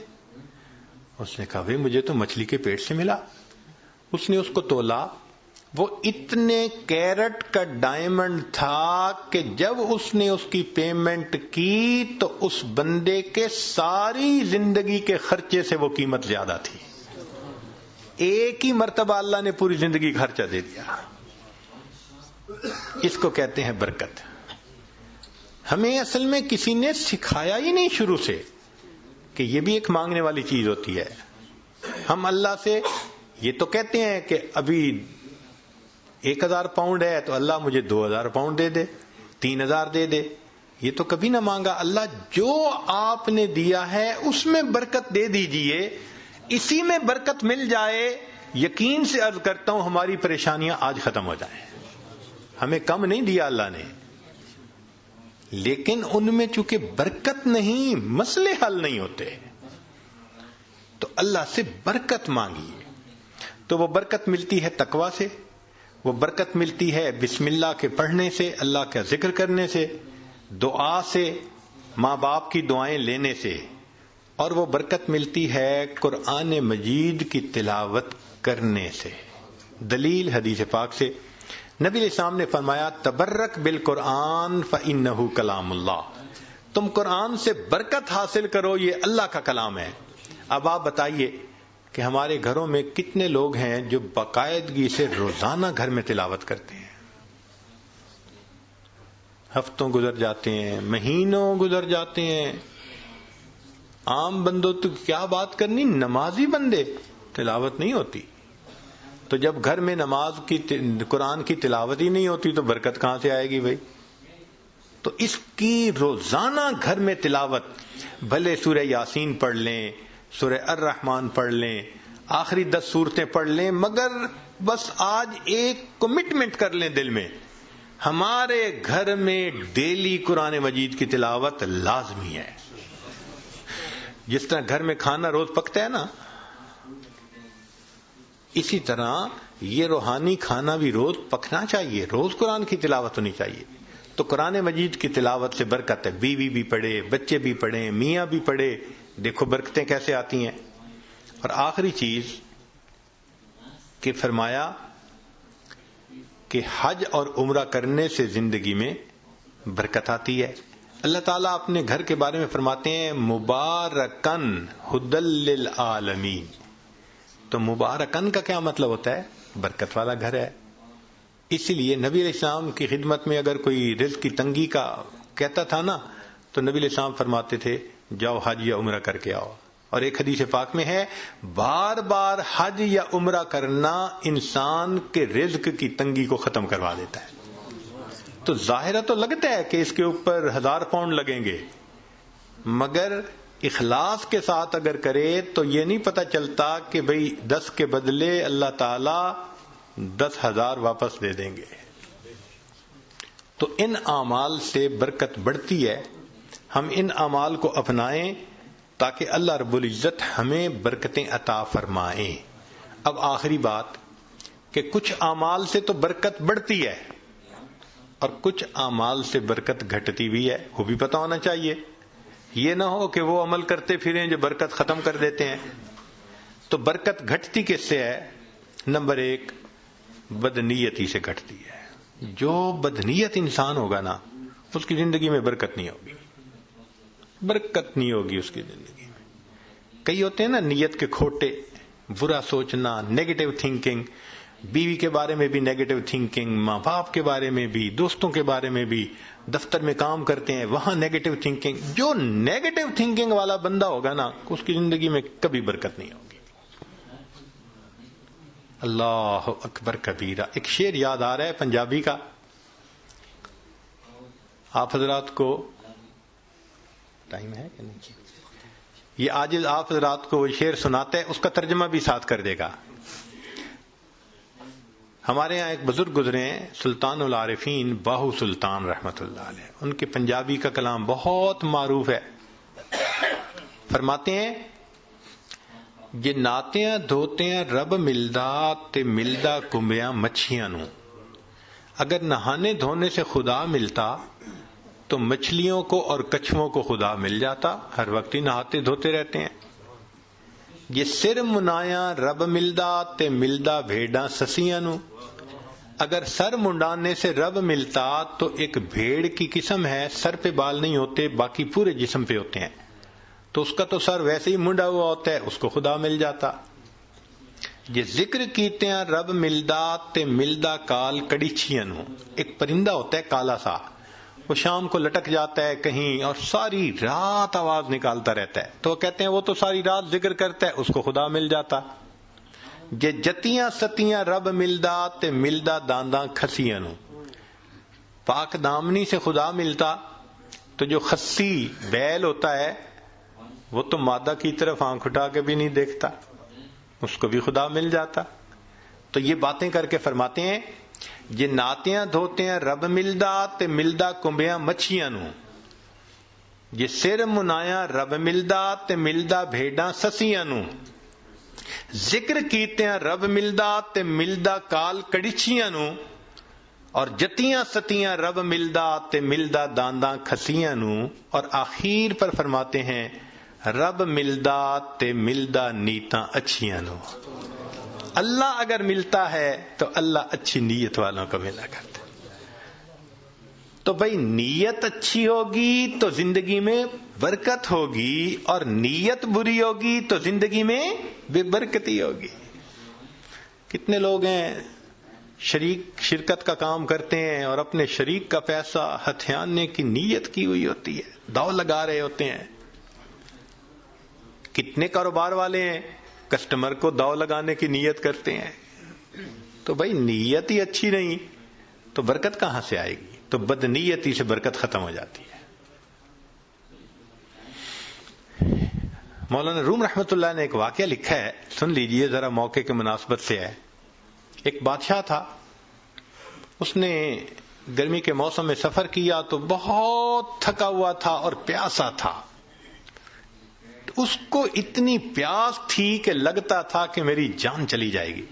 اس نے کہا مجھے تو مچھلی کے پیٹ سے ملا. اس نے اس کو تولا، وہ اتنے کیرٹ کا ڈائمنڈ تھا کہ جب اس نے اس کی پیمنٹ کی تو اس بندے کے ساری زندگی کے خرچے سے وہ قیمت زیادہ تھی. ایک ہی مرتبہ اللہ نے پوری زندگی خرچہ دے دیا. اس کو کہتے ہیں برکت. ہمیں اصل میں کسی نے سکھایا ہی نہیں شروع سے کہ یہ بھی ایک مانگنے والی چیز ہوتی ہے. ہم اللہ سے یہ تو کہتے ہیں کہ ابھی 1000 پاؤنڈ ہے تو اللہ مجھے 2000 پاؤنڈ دے دے، 3000 دے دے. یہ تو کبھی نہ مانگا. اللہ جو آپ نے دیا ہے اس میں برکت دے دیجئے، اسی میں برکت مل جائے. یقین سے عرض کرتا ہوں ہماری پریشانیاں آج ختم ہو جائیں. ہمیں کم نہیں دیا اللہ نے، لیکن ان میں چونکہ برکت نہیں، مسئلے حل نہیں ہوتے. تو اللہ سے برکت مانگیے. تو وہ برکت ملتی ہے تقوی سے، وہ برکت ملتی ہے بسم اللہ کے پڑھنے سے، اللہ کا ذکر کرنے سے، دعا سے، ماں باپ کی دعائیں لینے سے، اور وہ برکت ملتی ہے قرآن مجید کی تلاوت کرنے سے. دلیل حدیث پاک سے نبی علیہ السلام نے فرمایا تبرک بالقرآن فإنہ کلام اللہ. تم قرآن سے برکت حاصل کرو، یہ اللہ کا کلام ہے. اب آپ بتائیے کہ ہمارے گھروں میں کتنے لوگ ہیں جو باقاعدگی سے روزانہ گھر میں تلاوت کرتے ہیں. ہفتوں گزر جاتے ہیں، مہینوں گزر جاتے ہیں. عام بندوں تو کیا بات کرنی، نمازی بندے تلاوت نہیں ہوتی. تو جب گھر میں نماز کی قرآن کی تلاوت ہی نہیں ہوتی تو برکت کہاں سے آئے گی بھائی؟ تو اس کی روزانہ گھر میں تلاوت، بھلے سورہ یاسین پڑھ لیں، سورہ الرحمن پڑھ لیں، آخری 10 سورتیں پڑھ لیں، مگر بس آج ایک کمٹمنٹ کر لیں دل میں، ہمارے گھر میں ڈیلی قرآن مجید کی تلاوت لازمی ہے. جس طرح گھر میں کھانا روز پکتا ہے نا، اسی طرح یہ روحانی کھانا بھی روز پکنا چاہیے، روز قرآن کی تلاوت ہونی چاہیے. تو قرآن مجید کی تلاوت سے برکت ہے. بیوی بھی پڑھے، بچے بھی پڑھیں، میاں بھی پڑھے، دیکھو برکتیں کیسے آتی ہیں. اور آخری چیز کہ فرمایا کہ حج اور عمرہ کرنے سے زندگی میں برکت آتی ہے. اللہ تعالیٰ اپنے گھر کے بارے میں فرماتے ہیں مبارکن ھدی للعالمین. تو مبارکن کا کیا مطلب ہوتا ہے؟ برکت والا گھر ہے. اسی لیے نبی علیہ السلام کی خدمت میں اگر کوئی رزق کی تنگی کا کہتا تھا نا، تو نبی علیہ السلام فرماتے تھے جاؤ حج یا عمرہ کر کے آؤ. اور ایک حدیث پاک میں ہے بار بار حج یا عمرہ کرنا انسان کے رزق کی تنگی کو ختم کروا دیتا ہے. تو ظاہرہ تو لگتا ہے کہ اس کے اوپر 1000 پاؤنڈ لگیں گے، مگر اخلاص کے ساتھ اگر کرے تو یہ نہیں پتہ چلتا کہ بھئی 10 کے بدلے اللہ تعالی 10,000 واپس دے دیں گے. تو ان اعمال سے برکت بڑھتی ہے. ہم ان اعمال کو اپنائیں تاکہ اللہ رب العزت ہمیں برکتیں عطا فرمائیں. اب آخری بات کہ کچھ اعمال سے تو برکت بڑھتی ہے اور کچھ اعمال سے برکت گھٹتی بھی ہے، وہ بھی پتہ ہونا چاہیے. یہ نہ ہو کہ وہ عمل کرتے پھریں جو برکت ختم کر دیتے ہیں. تو برکت گھٹتی کس سے ہے؟ نمبر 1 بدنیتی سے گھٹتی ہے. جو بدنیت انسان ہوگا نا، اس کی زندگی میں برکت نہیں ہوگی، برکت نہیں ہوگی اس کی زندگی میں. کئی ہوتے ہیں نا نیت کے کھوٹے، برا سوچنا، نیگیٹو تھنکنگ، بیوی کے بارے میں بھی نیگیٹو تھنکنگ، ماں باپ کے بارے میں بھی، دوستوں کے بارے میں بھی، دفتر میں کام کرتے ہیں وہاں نیگیٹو تھنکنگ. جو نیگیٹو تھنکنگ والا بندہ ہوگا نا، اس کی زندگی میں کبھی برکت نہیں ہوگی. اللہ اکبر کبیرہ. ایک شعر یاد آ رہا ہے پنجابی کا، آپ حضرات کو ٹائم ہے کہ نہیں؟ یہ آج آپ حضرات کو وہ شعر سناتے ہیں، اس کا ترجمہ بھی ساتھ کر دے گا. ہمارے یہاں ایک بزرگ گزرے ہیں سلطان العارفین باہو سلطان رحمت اللہ علیہ. ان کے پنجابی کا کلام بہت معروف ہے. فرماتے ہیں جے ناتیاں دھوتیاں رب ملدا تے ملدا کنبیاں مچھیاں نو. اگر نہانے دھونے سے خدا ملتا تو مچھلیوں کو اور کچھووں کو خدا مل جاتا، ہر وقت ہی نہاتے دھوتے رہتے ہیں. یہ سر منایا رب ملدا تے ملدا بھیڑاں سسیاں نو. اگر سر منڈانے سے رب ملتا تو ایک بھیڑ کی قسم ہے، سر پہ بال نہیں ہوتے، باقی پورے جسم پہ ہوتے ہیں، تو اس کا تو سر ویسے ہی منڈا ہوا ہوتا ہے، اس کو خدا مل جاتا. یہ ذکر کیتے ہیں رب ملدا تے ملدا کال کڑیچیاں نو. ایک پرندہ ہوتا ہے کالا سا، وہ شام کو لٹک جاتا ہے کہیں اور ساری رات آواز نکالتا رہتا ہے، تو وہ کہتے ہیں وہ تو ساری رات ذکر کرتا ہے، اس کو خدا مل جاتا. جے جتیاں ستیاں رب ملدا تے ملدا دانداں کھسیاں نو. پاک دامنی سے خدا ملتا تو جو خسی بیل ہوتا ہے وہ تو مادہ کی طرف آنکھ اٹھا کے بھی نہیں دیکھتا، اس کو بھی خدا مل جاتا. تو یہ باتیں کر کے فرماتے ہیں جے ناتیاں دھوتے ہیں رب ملدا تے ملدا کنبیاں مچھیاں نو. جے سر منایا رب ملدا تے ملدا بھیڑاں سسیاں نو. ذکر کیتے ہیں رب ملدا تے ملدا کال کڑیچیاں نو. اور جتیاں ستیاں رب ملدا تے ملدا دانداں کھسیاں نو. اور آخر پر فرماتے ہیں رب ملدا تے ملدا نیتاں اچھیاں نو. اللہ اگر ملتا ہے تو اللہ اچھی نیت والوں کو ملا کرتا. تو بھائی نیت اچھی ہوگی تو زندگی میں برکت ہوگی، اور نیت بری ہوگی تو زندگی میں بے برکتی ہوگی. کتنے لوگ ہیں شرکت کا کام کرتے ہیں اور اپنے شریک کا پیسہ ہتھیانے کی نیت کی ہوئی ہوتی ہے، داؤ لگا رہے ہوتے ہیں. کتنے کاروبار والے ہیں کسٹمر کو داؤ لگانے کی نیت کرتے ہیں. تو بھائی نیت ہی اچھی نہیں تو برکت کہاں سے آئے گی؟ تو بدنیتی سے برکت ختم ہو جاتی ہے. مولانا روم رحمت اللہ نے ایک واقعہ لکھا ہے، سن لیجئے ذرا، موقع کے مناسبت سے ہے. ایک بادشاہ تھا، اس نے گرمی کے موسم میں سفر کیا تو بہت تھکا ہوا تھا اور پیاسا تھا. اس کو اتنی پیاس تھی کہ لگتا تھا کہ میری جان چلی جائے گی.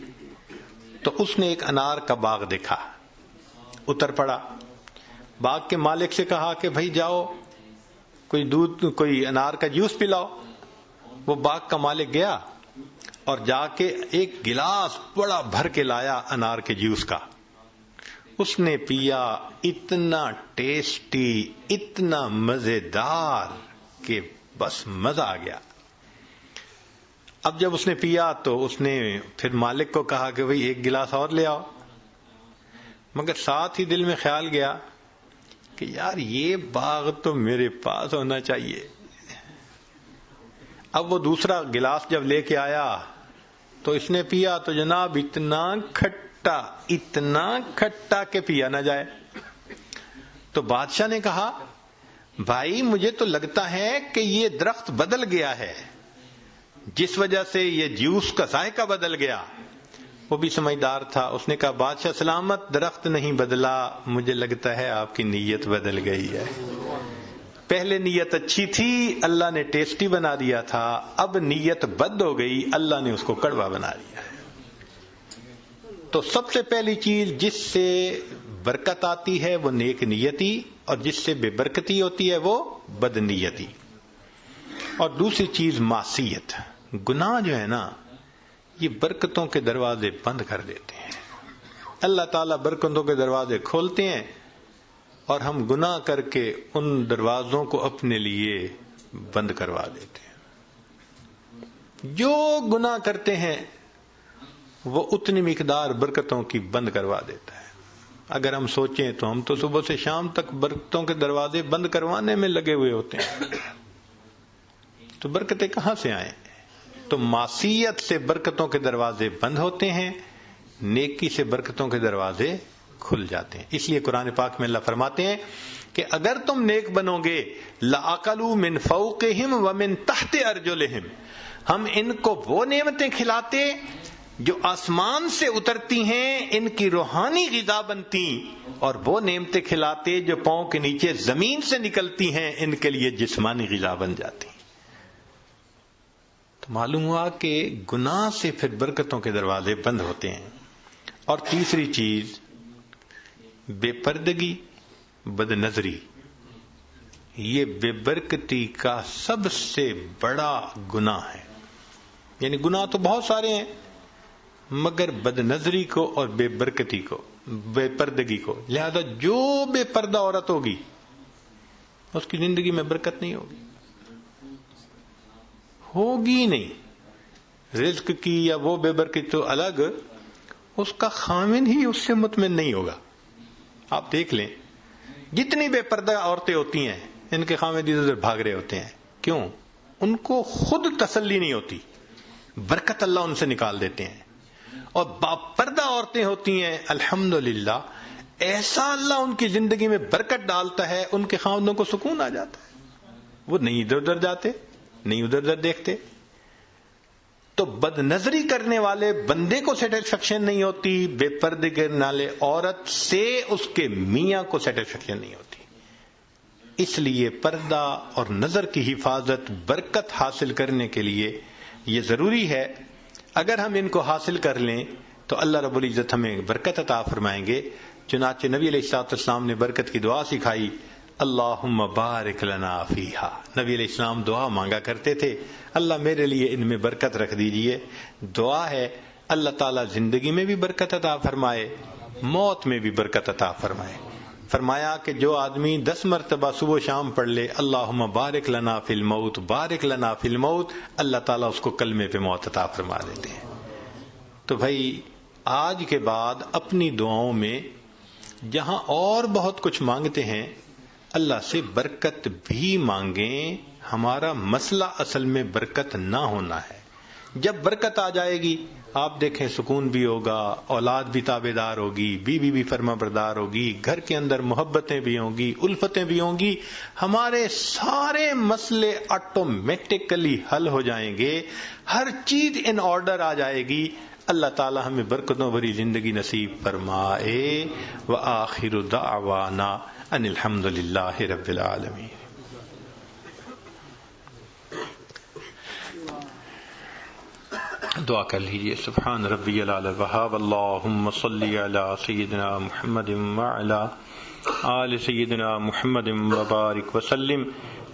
تو اس نے ایک انار کا باغ دیکھا، اتر پڑا. باغ کے مالک سے کہا کہ بھائی جاؤ کوئی انار کا جوس پلاؤ. وہ باغ کا مالک گیا اور جا کے ایک گلاس بڑا بھر کے لایا انار کے جوس کا. اس نے پیا، اتنا ٹیسٹی، اتنا مزیدار کہ بس مزہ آ گیا. اب جب اس نے پیا تو اس نے پھر مالک کو کہا کہ بھئی ایک گلاس اور لے آؤ. مگر ساتھ ہی دل میں خیال گیا کہ یار یہ باغ تو میرے پاس ہونا چاہیے. اب وہ دوسرا گلاس جب لے کے آیا تو اس نے پیا تو جناب اتنا کھٹا کہ پیا نہ جائے. تو بادشاہ نے کہا بھائی مجھے تو لگتا ہے کہ یہ درخت بدل گیا ہے، جس وجہ سے یہ جوس کا ذائقہ بدل گیا. وہ بھی سمجھدار تھا، اس نے کہا بادشاہ سلامت، درخت نہیں بدلا، مجھے لگتا ہے آپ کی نیت بدل گئی ہے. پہلے نیت اچھی تھی، اللہ نے ٹیسٹی بنا دیا تھا، اب نیت بد ہو گئی، اللہ نے اس کو کڑوا بنا دیا. تو سب سے پہلی چیز جس سے برکت آتی ہے وہ نیک نیتی، اور جس سے بے برکتی ہوتی ہے وہ بد نیتی. اور دوسری چیز معصیت، گناہ جو ہے نا یہ برکتوں کے دروازے بند کر دیتے ہیں. اللہ تعالیٰ برکتوں کے دروازے کھولتے ہیں اور ہم گناہ کر کے ان دروازوں کو اپنے لیے بند کروا دیتے ہیں. جو گناہ کرتے ہیں وہ اتنی مقدار برکتوں کی بند کروا دیتا ہے. اگر ہم سوچیں تو ہم تو صبح سے شام تک برکتوں کے دروازے بند کروانے میں لگے ہوئے ہوتے ہیں، تو برکتیں کہاں سے آئیں؟ تو معصیت سے برکتوں کے دروازے بند ہوتے ہیں، نیکی سے برکتوں کے دروازے کھل جاتے ہیں. اس لیے قرآن پاک میں اللہ فرماتے ہیں کہ اگر تم نیک بنو گے لَأَكَلُوا مِن فَوْقِهِمْ وَمِن تَحْتِ أَرْجُلِهِمْ، ہم ان کو وہ نعمتیں کھلاتے جو آسمان سے اترتی ہیں، ان کی روحانی غذا بنتی، اور وہ نعمتیں کھلاتے جو پاؤں کے نیچے زمین سے نکلتی ہیں، ان کے لیے جسمانی غذا بن جاتی. تو معلوم ہوا کہ گناہ سے پھر برکتوں کے دروازے بند ہوتے ہیں. اور تیسری چیز بے پردگی، بد نظری، یہ بے برکتی کا سب سے بڑا گناہ ہے. یعنی گناہ تو بہت سارے ہیں مگر بد نظری کو اور بے برکتی کو، بے پردگی کو، لہذا جو بے پردہ عورت ہوگی اس کی زندگی میں برکت نہیں ہوگی نہیں. رزق کی یا وہ بے برکتی تو الگ، اس کا خامن ہی اس سے مطمئن نہیں ہوگا. آپ دیکھ لیں جتنی بے پردہ عورتیں ہوتی ہیں ان کے خامد ادھر بھاگ رہے ہوتے ہیں. کیوں؟ ان کو خود تسلی نہیں ہوتی، برکت اللہ ان سے نکال دیتے ہیں. اور باپردہ عورتیں ہوتی ہیں الحمدللہ ایسا اللہ ان کی زندگی میں برکت ڈالتا ہے، ان کے خاوندوں کو سکون آ جاتا ہے، وہ نہیں ادھر ادھر جاتے، نہیں ادھر ادھر دیکھتے. تو بد نظری کرنے والے بندے کو سیٹسفیکشن نہیں ہوتی، بے پردے کرنے والے عورت سے اس کے میاں کو سیٹسفیکشن نہیں ہوتی. اس لیے پردہ اور نظر کی حفاظت برکت حاصل کرنے کے لیے یہ ضروری ہے. اگر ہم ان کو حاصل کر لیں تو اللہ رب العزت ہمیں برکت عطا فرمائیں گے. چنانچہ نبی علیہ الصلوۃ والسلام نے برکت کی دعا سکھائی، اللہم بارک لنا فیہا. نبی علیہ السلام دعا مانگا کرتے تھے، اللہ میرے لیے ان میں برکت رکھ دیجئے. دعا ہے اللہ تعالیٰ زندگی میں بھی برکت عطا فرمائے، موت میں بھی برکت عطا فرمائے. فرمایا کہ جو آدمی 10 مرتبہ صبح و شام پڑھ لے اللہم بارک لنا فی الموت، بارک لنا فی الموت، اللہ تعالیٰ اس کو کلمے پہ موت عطا فرما دیتے ہیں. تو بھائی آج کے بعد اپنی دعاؤں میں جہاں اور بہت کچھ مانگتے ہیں اللہ سے برکت بھی مانگیں. ہمارا مسئلہ اصل میں برکت نہ ہونا ہے. جب برکت آ جائے گی آپ دیکھیں سکون بھی ہوگا, اولاد بھی تابع دار ہوگی, بیوی بھی فرما بردار ہوگی, گھر کے اندر محبتیں بھی ہوں گی, الفتیں بھی ہوں گی, ہمارے سارے مسئلے آٹومیٹکلی حل ہو جائیں گے, ہر چیز ان آرڈر آ جائے گی. اللہ تعالی ہمیں برکتوں بھری زندگی نصیب فرمائے. وآخر دعوانا ان الحمد للہ رب العالمین. دعا کر لیجیے. سبحان ربی الاعلی الوہاب. اللہم صلی علی سیدنا محمد وعلی آل سیدنا محمد وبارک وسلم.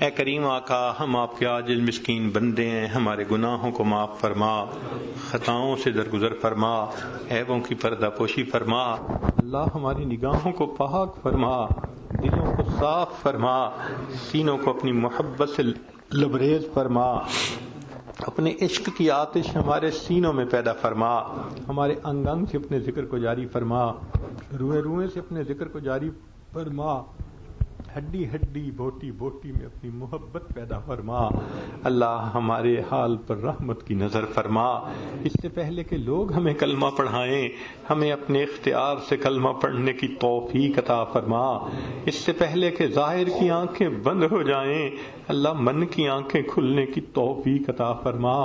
اے کریم آقا, ہم آپ کے عاجز مسکین بندے ہیں, ہمارے گناہوں کو معاف فرما, خطاؤں سے درگزر فرما, عیبوں کی پردہ پوشی فرما. اللہ ہماری نگاہوں کو پاک فرما, دلوں کو صاف فرما, سینوں کو اپنی محبت سے لبریز فرما, اپنے عشق کی آتش ہمارے سینوں میں پیدا فرما, ہمارے انگ انگ سے اپنے ذکر کو جاری فرما, روئے روئے سے اپنے ذکر کو جاری فرما, ہڈی ہڈی بوٹی بوٹی میں اپنی محبت پیدا فرما. اللہ ہمارے حال پر رحمت کی نظر فرما. اس سے پہلے کہ لوگ ہمیں کلمہ پڑھائیں ہمیں اپنے اختیار سے کلمہ پڑھنے کی توفیق عطا فرما. اس سے پہلے کہ ظاہر کی آنکھیں بند ہو جائیں اللہ من کی آنکھیں کھلنے کی توفیق عطا فرما.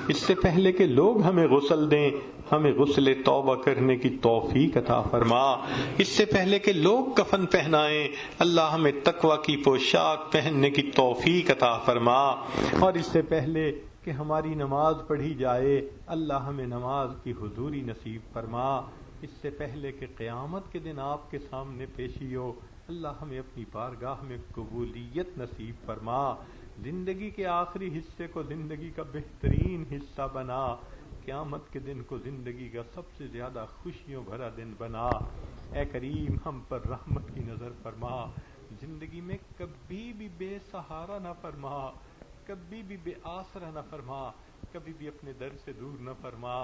اس سے پہلے کہ لوگ ہمیں غسل دیں ہمیں غسل توبہ کرنے کی توفیق عطا فرما. اس سے پہلے کہ لوگ کفن پہنائیں اللہ ہمیں تقوی کی پوشاک پہننے کی توفیق عطا فرما. اور اس سے پہلے کہ ہماری نماز پڑھی جائے اللہ ہمیں نماز کی حضوری نصیب فرما. اس سے پہلے کہ قیامت کے دن آپ کے سامنے پیشی ہو اللہ ہمیں اپنی بارگاہ میں قبولیت نصیب فرما. زندگی کے آخری حصے کو زندگی کا بہترین حصہ بنا, قیامت کے دن کو زندگی کا سب سے زیادہ خوشیوں بھرا دن بنا. اے کریم ہم پر رحمت کی نظر فرما, زندگی میں کبھی بھی بے سہارا نہ فرما, کبھی بھی بے آسرا نہ فرما, کبھی بھی اپنے در سے دور نہ فرما.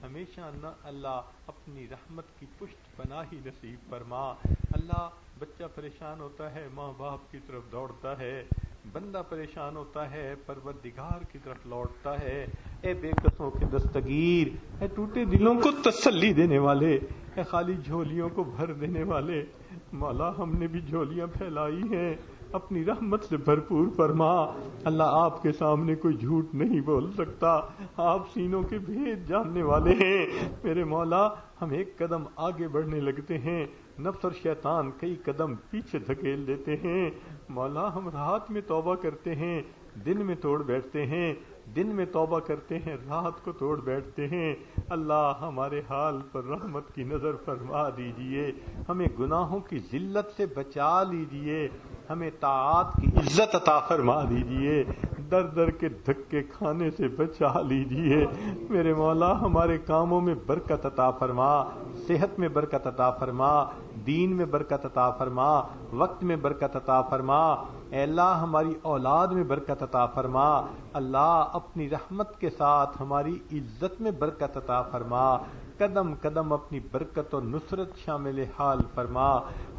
ہمیشہ نہ اللہ اپنی رحمت کی پشت پناہی نصیب فرما. اللہ بچہ پریشان ہوتا ہے ماں باپ کی طرف دوڑتا ہے, بندہ پریشان ہوتا ہے پروردگار کی طرف لوٹتا ہے. اے بے کسوں کے دستگیر, اے ٹوٹے دلوں کو تسلی دینے والے, اے خالی جھولیوں کو بھر دینے والے, مولا ہم نے بھی جھولیاں پھیلائی ہیں اپنی رحمت سے بھرپور فرما. اللہ آپ کے سامنے کوئی جھوٹ نہیں بول سکتا, آپ سینوں کے بھید جاننے والے ہیں. میرے مولا ہم ایک قدم آگے بڑھنے لگتے ہیں, نفس اور شیطان کئی قدم پیچھے دھکیل دیتے ہیں. مولا ہم رات میں توبہ کرتے ہیں دن میں توڑ بیٹھتے ہیں, دن میں توبہ کرتے ہیں رات کو توڑ بیٹھتے ہیں. اللہ ہمارے حال پر رحمت کی نظر فرما دیجئے, ہمیں گناہوں کی ذلت سے بچا لیجئے, ہمیں طاعات کی عزت عطا فرما دیجئے, در در کے دھکے کھانے سے بچا لیجئے. میرے مولا ہمارے کاموں میں برکت عطا فرما, صحت میں برکت عطا فرما, دین میں برکت عطا فرما, وقت میں برکت عطا فرما. اے اللہ ہماری اولاد میں برکت عطا فرما. اللہ اپنی رحمت کے ساتھ ہماری عزت میں برکت عطا فرما. قدم قدم اپنی برکت اور نصرت شامل حال فرما.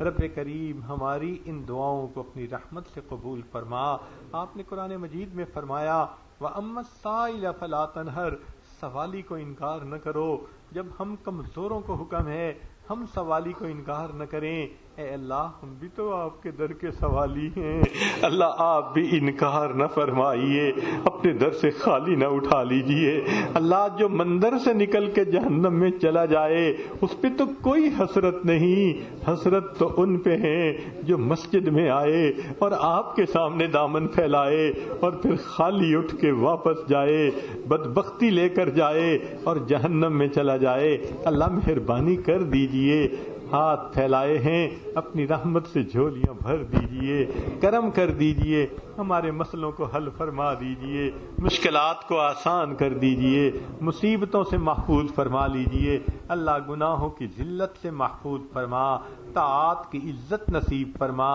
رب کریم ہماری ان دعاؤں کو اپنی رحمت سے قبول فرما. آپ نے قرآن مجید میں فرمایا وَأَمَّا السَّائِلَ فَلَا تَنْهَرْ, سوالی کو انکار نہ کرو. جب ہم کمزوروں کو حکم ہے ہم سوالی کو انکار نہ کریں. اے اللہ ہم بھی تو آپ کے در کے سوالی ہیں, اللہ آپ بھی انکار نہ فرمائیے, اپنے در سے خالی نہ اٹھا لیجئے. اللہ جو مندر سے نکل کے جہنم میں چلا جائے اس پہ تو کوئی حسرت نہیں, حسرت تو ان پہ ہیں جو مسجد میں آئے اور آپ کے سامنے دامن پھیلائے اور پھر خالی اٹھ کے واپس جائے, بدبختی لے کر جائے اور جہنم میں چلا جائے. اللہ مہربانی کر دیجئے, ہاتھ پھیلائے ہیں اپنی رحمت سے جھولیاں بھر دیجئے, کرم کر دیجئے, ہمارے مسئلوں کو حل فرما دیجئے, مشکلات کو آسان کر دیجئے, مصیبتوں سے محفوظ فرما لیجئے. اللہ گناہوں کی ذلت سے محفوظ فرما, طاعات کی عزت نصیب فرما.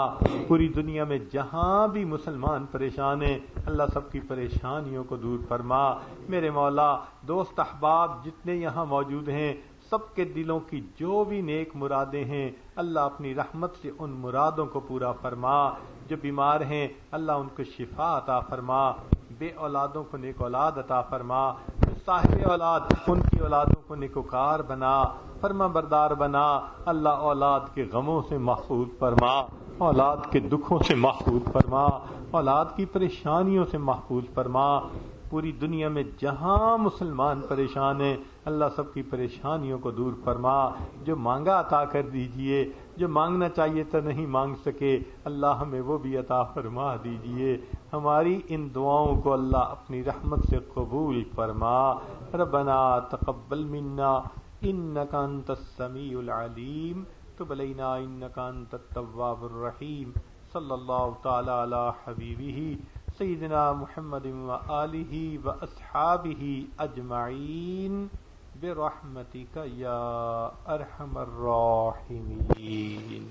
پوری دنیا میں جہاں بھی مسلمان پریشان ہیں اللہ سب کی پریشانیوں کو دور فرما. میرے مولا دوست احباب جتنے یہاں موجود ہیں سب کے دلوں کی جو بھی نیک مرادیں ہیں اللہ اپنی رحمت سے ان مرادوں کو پورا فرما. جو بیمار ہیں اللہ ان کو شفا عطا فرما. بے اولادوں کو نیک اولاد عطا فرما. جو صاحب اولاد ان کی اولادوں کو نیکوکار بنا، فرما بردار بنا. اللہ اولاد کے غموں سے محفوظ فرما، اولاد کے دکھوں سے محفوظ فرما، اولاد کی پریشانیوں سے محفوظ فرما. پوری دنیا میں جہاں مسلمان پریشان ہیں اللہ سب کی پریشانیوں کو دور فرما. جو مانگا عطا کر دیجئے، جو مانگنا چاہیے تو نہیں مانگ سکے اللہ ہمیں وہ بھی عطا فرما دیجئے. ہماری ان دعاؤں کو اللہ اپنی رحمت سے قبول فرما. ربنا تقبل منا انک انت السمیع العلیم تب علینا انک انت التواب الرحیم. صلی اللہ تعالی علی حبیبہ سیدنا محمد وآلہ واصحابہ اجمعین برحمتک یا ارحم الراحمین.